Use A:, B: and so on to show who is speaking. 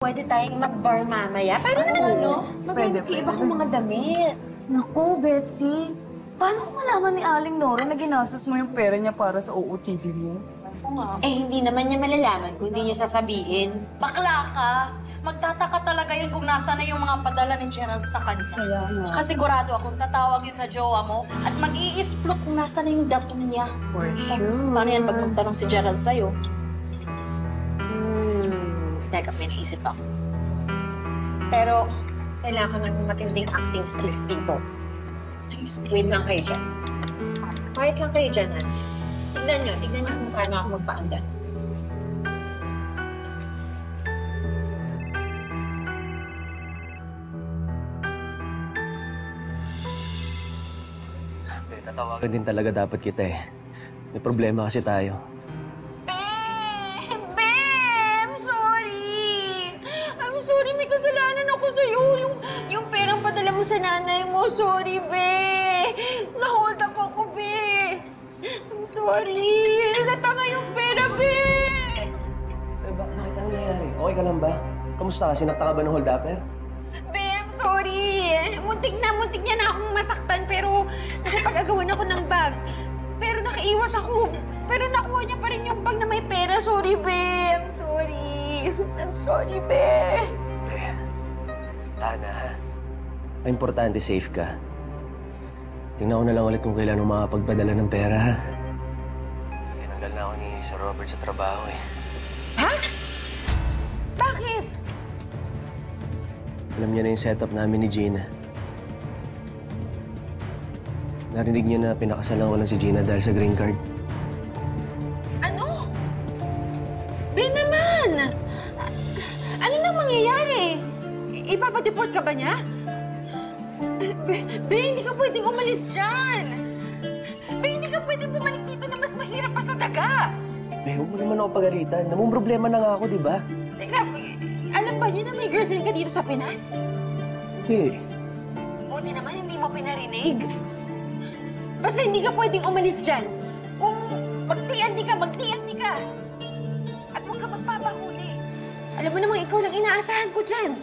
A: Pwede tayong mag-bar mamaya. Para naman
B: Pwede.
A: iba kong mga damit.
B: Naku, Betsy. Paano kung malaman ni Aling Nora na ginastos mo yung pera niya para sa OOTD mo?
A: Hindi naman niya malalaman kung hindi niya sasabihin.
C: Bakla ka! Magtataka talaga yun kung nasa na yung mga padala ni Gerald sa kanya.
B: Kaya nga.
C: Tsaka sigurado akong tatawagin sa jowa mo at mag-i-isplok kung nasa na yung dato niya.
B: For sure.
C: Paano yan pag magtanong si Gerald sa'yo?
A: Teka, may naisip ako. Pero, kailangan ko ng matinding acting skills dito. Wait lang kayo dyan. Quiet lang kayo dyan, ha? Tignan nyo kung paano ako magpaandar.
D: Tatawagan din talaga dapat kita eh. May problema kasi tayo.
A: Sorry, may kasalanan ako sa'yo. Yung perang padala mo sa nanay mo. Sorry, be. Na-hold up ako, be. I'm sorry. Natanga yung pera, be.
D: Bakit anong nangyari? Okay ka lang ba? Kamusta ka? Sinakta ka ba ng hold-upper?
A: Be, I'm sorry. Muntik niya na akong masaktan, pero nakipag-agawan ako ng bag. Pero nakaiwas ako. Pero nakuha niya pa rin yung bag na may pera. Sorry, be. I'm sorry. I'm sorry, be.
D: Tana, ha? Ang importante, safe ka. Tingnan ko na lang ulit kung kailan makapagpadala ng pera, ha? Tinanggal na ako ni Sir Robert sa trabaho, eh.
A: Ha? Bakit?
D: Alam niya na yung setup namin ni Gina. Narinig niya na pinakasalan ko lang si Gina dahil sa green card.
A: Ano? Be naman! Ano nang mangyayari? Ipapadeport ka ba niya? Be, hindi ka pwedeng umalis dyan! Be, hindi ka pwedeng bumalik dito na mas mahirap pa sa daga!
D: Huwag mo naman ako pagalitan. Namang problema na nga ako, di ba?
A: Teka, alam ba niya na may girlfriend ka dito sa Pinas?
D: Hindi.
A: Buti naman hindi mo pinarinig. Basta hindi ka pwedeng umalis dyan. Kung magtiyanti ka, magtiyanti ka. At huwag ka magpapahuli. Alam mo namang ikaw lang inaasahan ko dyan.